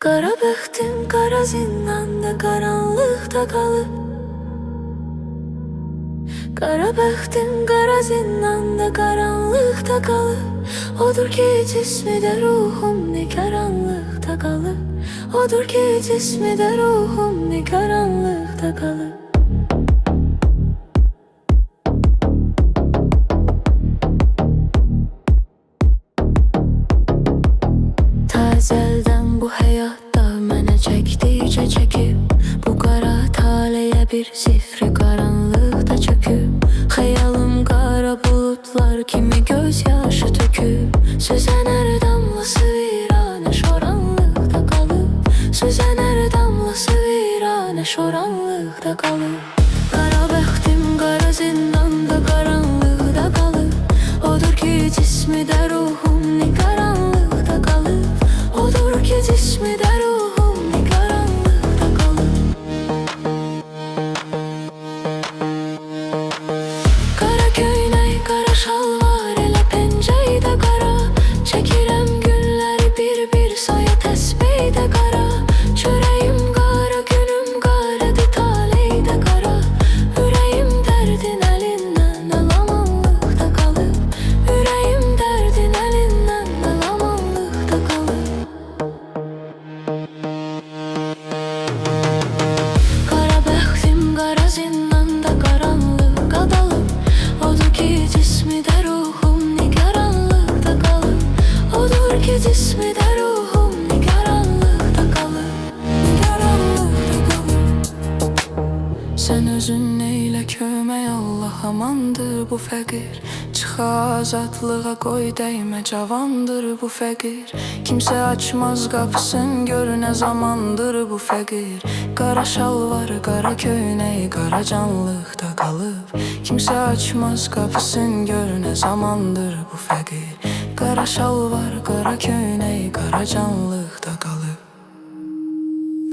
Kara bəxtim qara zindanda qaranlıqda qalıb. Qara bəxtim qara zindanda qaranlıqda qalıb. Odur ki cismi də ruhum ne karanlıqda qalıb. Odur ki cismi də ruhum ne karanlıqda qalıb. Təzəldən bu həyatda mənə çəkdikcə çəkib. Bu qara taleyə bir sifri qaranlıqda çöküb. Xəyalım qara bulutlar kimi göz yaşı töküb. Süzən hər damlası viranə şoranlıqda qalıb. Süzən hər damlası viranə şoranlıqda qalıb. Qara bəxtim qara zindanda qaranlıqda qalıb. Odur ki cismi də ruhum ne qaranlıqda qalıb. Odur ki cismi də ruhum ne qaranlıqda qalıb. Qara köynək, qara şalvar, elə pencəy də qara. Çəkirəm günləri bir-bir saya təsbih də qara. Çörəyim qara, günüm qaradır, taley də qara. Ürəyim dərdin əlindən əlamanlıqda qalıb. Ürəyim dərdin əlindən əlamanlıqda qalıb. Qara bəxtim qara zindanda qaranlığa dalıb. Odur ki cismi də ruhum ne qaranlıqda qalıb. Odur ki cismi də ruhum ne qaranlıqda qalıb. Qaranlıqda qalıb. Sən özün neylə kömək, Allah amandır bu fəqir. Çıxa azadlığa qoy dəymə, cavandır bu fəqir. Kimsə açmaz qapısın, gör nə zamandır bu fəqir. Qara şalvar, qara köynək, qara canlıqda qalıb. Kimsə açmaz qapısın, gör nə zamandır bu fəqir. Qara şalvar, qara köynək, qara canlıqda qalıb.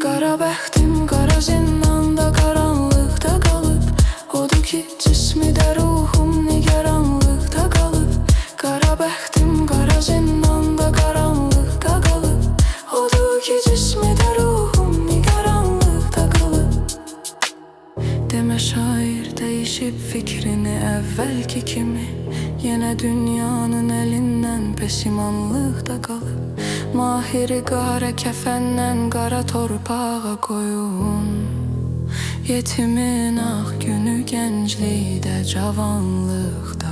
Qara bəxtim qara zindanda qaranlıqda qalıb. Odur ki cismi də ruhum ne qaranlıqda qalıb. Qara bəxtim qara zindanda qaranlıqda qalıb. Odur ki cismi də ruhum ne qaranlıqda qalıb. Demə şair dəyişib fikrini əvvəlki kimi. Yenə dünyanın əlindən pesimanlıqda qalıb. Mahiri qara kəfəndən qara torpağa qoyun. Yetimin ağ günü gənclikdə cavanlıqda